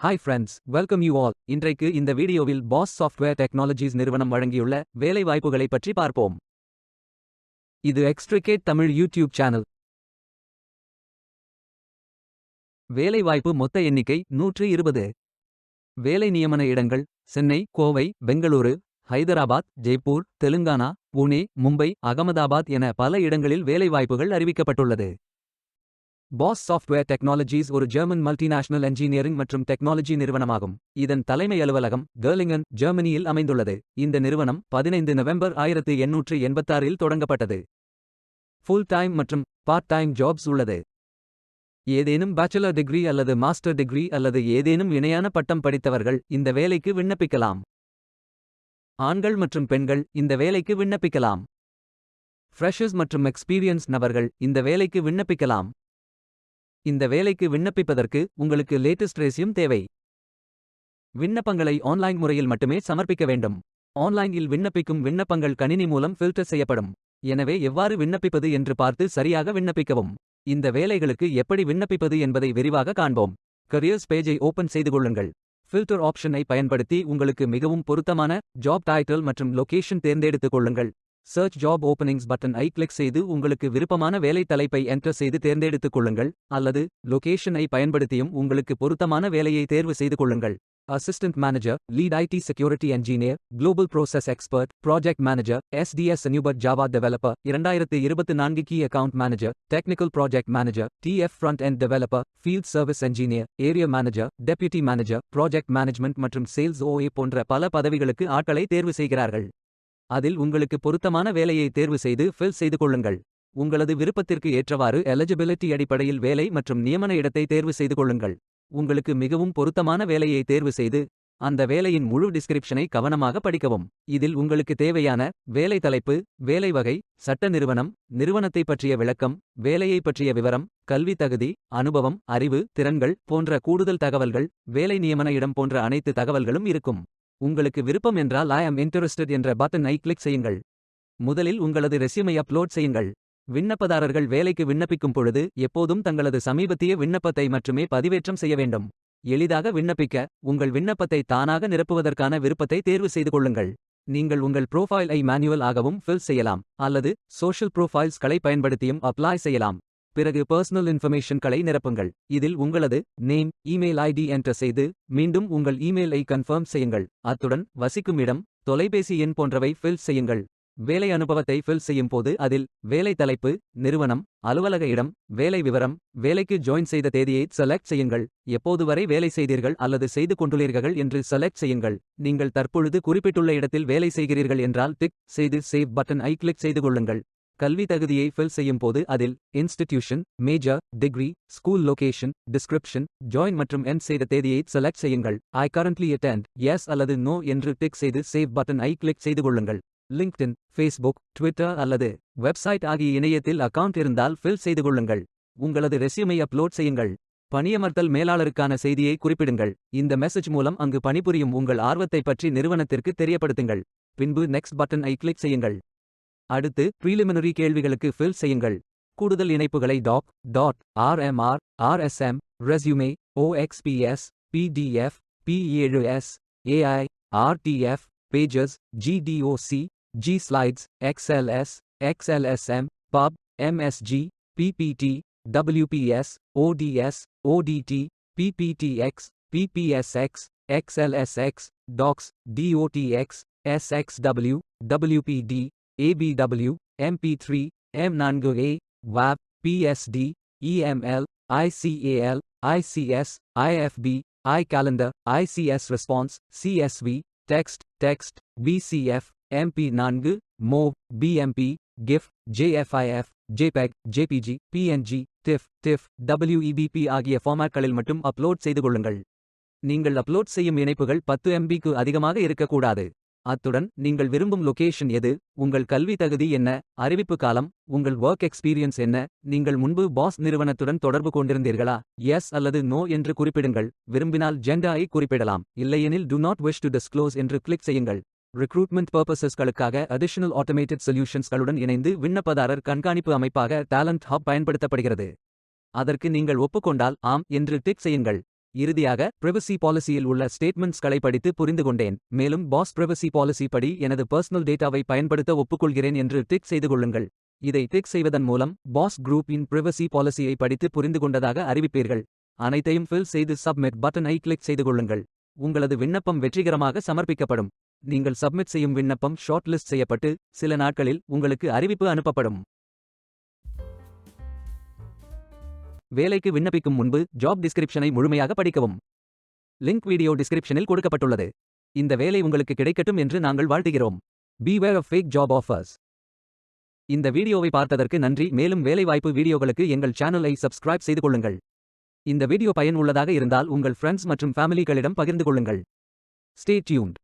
Hi friends, welcome you all. இன்றைக்கு இந்த வீடியோவில் பாஸ் சாஃப்ட்வேர் டெக்னாலஜிஸ் நிறுவனம் வழங்கியுள்ள வேலை வாய்ப்புகளை பற்றி பார்ப்போம். இது எக்ஸ்ட்ரிகேட் தமிழ் யூடியூப் சேனல். வேலை வாய்ப்பு மொத்த எண்ணிக்கை 120. வேலை நியமன இடங்கள் சென்னை, கோவை, பெங்களூரு, ஹைதராபாத், ஜெய்ப்பூர், தெலுங்கானா, புனே, மும்பை, அகமதாபாத் என பல இடங்களில் வேலை வாய்ப்புகள் அறிவிக்கப்பட்டுள்ளது. பாஸ் சாஃப்ட்வேர் டெக்னாலஜிஸ் ஒரு ஜெர்மன் மல்டிநேஷனல் என்ஜினியரிங் மற்றும் டெக்னாலஜி நிறுவனமாகும். இதன் தலைமை அலுவலகம் கர்லிங்கன், ஜெர்மனியில் அமைந்துள்ளது. இந்த நிறுவனம் 15 நவம்பர் 1886இல் தொடங்கப்பட்டது. ஃபுல் டைம் மற்றும் பார்ட் டைம் ஜாப்ஸ் உள்ளது. ஏதேனும் பேச்சுலர் டிகிரி அல்லது மாஸ்டர் டிகிரி அல்லது ஏதேனும் இணையான பட்டம் படித்தவர்கள் இந்த வேலைக்கு விண்ணப்பிக்கலாம். ஆண்கள் மற்றும் பெண்கள் இந்த வேலைக்கு விண்ணப்பிக்கலாம். ஃப்ரெஷர்ஸ் மற்றும் எக்ஸ்பீரியன்ஸ் நபர்கள் இந்த வேலைக்கு விண்ணப்பிக்கலாம். இந்த வேலைக்கு விண்ணப்பிப்பதற்கு உங்களுக்கு லேட்டஸ்ட் ரெஸ்யூம் தேவை. விண்ணப்பங்களை ஆன்லைன் முறையில் மட்டுமே சமர்ப்பிக்க வேண்டும். ஆன்லைனில் விண்ணப்பிக்கும் விண்ணப்பங்கள் கணினி மூலம் ஃபில்டர் செய்யப்படும். எனவே எவ்வாறு விண்ணப்பிப்பது என்று பார்த்து சரியாக விண்ணப்பிக்கவும். இந்த வேலைகளுக்கு எப்படி விண்ணப்பிப்பது என்பதை விரிவாக காண்போம். கரியர்ஸ் பேஜை ஓபன் செய்து கொள்ளுங்கள். ஃபில்டர் ஆப்ஷனை பயன்படுத்தி உங்களுக்கு மிகவும் பொருத்தமான ஜாப் டைட்டில் மற்றும் லொகேஷன் தேர்ந்தெடுத்துக் கொள்ளுங்கள். சர்ச் ஜாப் ஓப்பனிங்ஸ் பட்டன் ஐ கிளிக் செய்து உங்களுக்கு விருப்பமான வேலை தலைப்பை என்டர் செய்து தேர்ந்தெடுத்துக் கொள்ளுங்கள், அல்லது லொகேஷன் ஐ பயன்படுத்தியும் உங்களுக்கு பொருத்தமான வேலையை தேர்வு செய்து கொள்ளுங்கள். Assistant manager, lead IT security engineer, global process expert, project manager, SDS நியூபர் Java developer, 2024 key account manager, technical project manager, TF front end developer, field service engineer, area manager, deputy manager, project management மற்றும் sales OA போன்ற பல பதவிகளுக்கு ஆட்களை தேர்வு செய்கிறார்கள். அதில் உங்களுக்கு பொருத்தமான வேலையை தேர்வு செய்து ஃபில் செய்து கொள்ளுங்கள். உங்களது விருப்பத்திற்கு ஏற்றவாறு எலிஜிபிலிட்டி அடிப்படையில் வேலை மற்றும் நியமன இடத்தை தேர்வு செய்து கொள்ளுங்கள். உங்களுக்கு மிகவும் பொருத்தமான வேலையை தேர்வு செய்து அந்த வேலையின் முழு டிஸ்கிரிப்ஷனை கவனமாக படிக்கவும். இதில் உங்களுக்கு தேவையான வேலை தலைப்பு, வேலை வகை, சட்ட நிறுவனம், நிறுவனத்தை பற்றிய விளக்கம், வேலையை பற்றிய விவரம், கல்வி தகுதி, அனுபவம், அறிவு, திறன்கள் போன்ற கூடுதல் தகவல்கள், வேலை நியமன இடம் போன்ற அனைத்து தகவல்களும் இருக்கும். உங்களுக்கு விருப்பம் என்றால் ஐ அம் இன்ட்ரெஸ்டட் என்ற பட்டன் ஐ கிளிக் செய்யுங்கள். முதலில் உங்களது ரெஸ்யூமை அப்லோட் செய்யுங்கள். விண்ணப்பதாரர்கள் வேலைக்கு விண்ணப்பிக்கும் பொழுது எப்போதும் தங்களது சமீபத்திய விண்ணப்பத்தை மட்டுமே பதிவேற்றம் செய்ய வேண்டும். எளிதாக விண்ணப்பிக்க உங்கள் விண்ணப்பத்தை தானாக நிரப்புவதற்கான விருப்பத்தை தேர்வு செய்து கொள்ளுங்கள். நீங்கள் உங்கள் ப்ரோஃபைல் ஐ மேனுவல் ஆகவும் ஃபில் செய்யலாம், அல்லது சோஷியல் ப்ரோஃபைல்ஸ்களை பயன்படுத்தியும் அப்ளை செய்யலாம். பிறகு பர்சனல் இன்ஃபர்மேஷன்களை நிரப்புங்கள். இதில் உங்களது நேம், இமெயில் ஐடி என்டர் செய்து மீண்டும் உங்கள் இமெயில் ஐ கன்ஃபர்ம் செய்யுங்கள். அத்துடன் வசிக்கும் இடம், தொலைபேசி எண் போன்றவை ஃபில் செய்யுங்கள். வேலை அனுபவத்தை ஃபில் செய்யும் போது அதில் வேலை தலைப்பு, நிறுவனம், அலுவலக இடம், வேலை விவரம், வேலைக்கு ஜாயின் செய்த தேதியை செலக்ட் செய்யுங்கள். எப்போது வரை வேலை செய்தீர்கள் அல்லது செய்து கொண்டுள்ளீர்கள் என்று செலக்ட் செய்யுங்கள். நீங்கள் தற்பொழுது குறிப்பிட்டுள்ள இடத்தில் வேலை செய்கிறீர்கள் என்றால் டிக் செய்து சேவ் பட்டன் ஐ கிளிக் செய்து கொள்ளுங்கள். கல்வி தகுதியை ஃபில் செய்யும் போது அதில் institution, major, degree, school location, description, join மற்றும் எண்ட் செய்த தேதியை செலக்ட் செய்யுங்கள். ஐ கரண்ட்லி அட்டெண்ட் எஸ் அல்லது நோ என்று டிக் செய்து சேவ் பட்டன் ஐ கிளிக் செய்து கொள்ளுங்கள். லிங்க்டின், ஃபேஸ்புக், ட்விட்டர் அல்லது வெப்சைட் ஆகிய இணையத்தில் அக்கவுண்ட் இருந்தால் ஃபில் செய்து கொள்ளுங்கள். உங்களது ரெஸ்யூமை அப்லோட் செய்யுங்கள். பணியமர்த்தல் மேலாளருக்கான செய்தியை குறிப்பிடுங்கள். இந்த மெசேஜ் மூலம் அங்கு பணிபுரியும் உங்கள் ஆர்வத்தை பற்றி நிறுவனத்திற்கு தெரியப்படுத்துங்கள். பின்பு நெக்ஸ்ட் பட்டன் ஐ கிளிக் செய்யுங்கள். அடுத்து ப்ரீலிமினரி கேள்விகளுக்கு ஃபில் செய்யுங்கள். கூடுதல் இணைப்புகளை RMR, RSM, resume, OXPS, PDF, P7S, AI, RTF, pages, GDOC, G-Slides, XLS, XLSM, PUB, MSG, PPT, WPS, ODS, ODT, PPTX, PPSX, XLSX, DOCS, DOTX, SXW, WPD, ABW, MP3, M4A, WAV, PSD, EML, ICAL, ICS, IFB, iCalendar, ICS Response, CSV, Text, BCF, MP4, MOV, BMP, GIF, JFIF, JPEG, JPG, PNG, TIFF, WEBP ஆகிய ஃபார்மேட்களில் மட்டும் upload செய்து கொள்ளுங்கள். நீங்கள் upload செய்யும் இணைப்புகள் 10 MBக்கு அதிகமாக இருக்கக்கூடாது. அத்துடன் நீங்கள் விரும்பும் லொகேஷன் எது, உங்கள் கல்வி தகுதி என்ன, அறிவிப்பு காலம், உங்கள் ஒர்க் எக்ஸ்பீரியன்ஸ் என்ன, நீங்கள் முன்பு பாஸ் நிறுவனத்துடன் தொடர்பு கொண்டிருந்தீர்களா, எஸ் அல்லது நோ என்று குறிப்பிடுங்கள். விரும்பினால் ஜெண்டர் ஐ குறிப்பிடலாம், இல்லையெனில் do not wish to disclose என்று கிளிக் செய்யுங்கள். ரிக்ரூட்மெண்ட் பர்பசஸ்களுக்காக அடிஷனல் ஆட்டோமேட்டட் சொல்யூஷன்ஸ்களுடன் இணைந்து விண்ணப்பதாரர் கண்காணிப்பு அமைப்பாக டேலண்ட் ஹப் பயன்படுத்தப்படுகிறது. அதற்கு நீங்கள் ஒப்புக்கொண்டால் ஆம் என்று டிக் செய்யுங்கள். இறுதியாக பிரைவசி பாலிசியில் உள்ள ஸ்டேட்மெண்ட்ஸ்களை படித்து புரிந்து கொண்டேன். மேலும் பாஸ் பிரைவசி பாலிசி படி எனது பர்சனல் டேட்டாவை பயன்படுத்த ஒப்புக்கொள்கிறேன் என்று டிக் செய்து கொள்ளுங்கள். இதை டிக் செய்வதன் மூலம் பாஸ் குரூப் இன் பிரைவசி பாலிசியை படித்து புரிந்து கொண்டதாக அறிவிப்பீர்கள். அனைத்தையும் ஃபில் செய்து சப்மிட் பட்டனை கிளிக் செய்து கொள்ளுங்கள். உங்களது விண்ணப்பம் வெற்றிகரமாக சமர்ப்பிக்கப்படும். நீங்கள் சப்மிட் செய்யும் விண்ணப்பம் ஷார்ட் லிஸ்ட் செய்யப்பட்டு சில நாட்களில் உங்களுக்கு அறிவிப்பு அனுப்பப்படும். வேலைக்கு விண்ணப்பிக்கும் முன்பு ஜாப் டிஸ்கிரிப்ஷனை முழுமையாக படிக்கவும். லிங்க் வீடியோ டிஸ்கிரிப்ஷனில் கொடுக்கப்பட்டுள்ளது. இந்த வேலை உங்களுக்கு கிடைக்கட்டும் என்று நாங்கள் வாழ்த்துகிறோம். Beware of fake job offers. இந்த வீடியோவை பார்த்ததற்கு நன்றி. மேலும் வேலைவாய்ப்பு வீடியோகளுக்கு எங்கள் சேனலை சப்ஸ்கிரைப் செய்து கொள்ளுங்கள். இந்த வீடியோ பயன் உள்ளதாக இருந்தால் உங்கள் ஃப்ரெண்ட்ஸ் மற்றும் ஃபேமிலிகளிடம் பகிர்ந்து கொள்ளுங்கள். Stay tuned.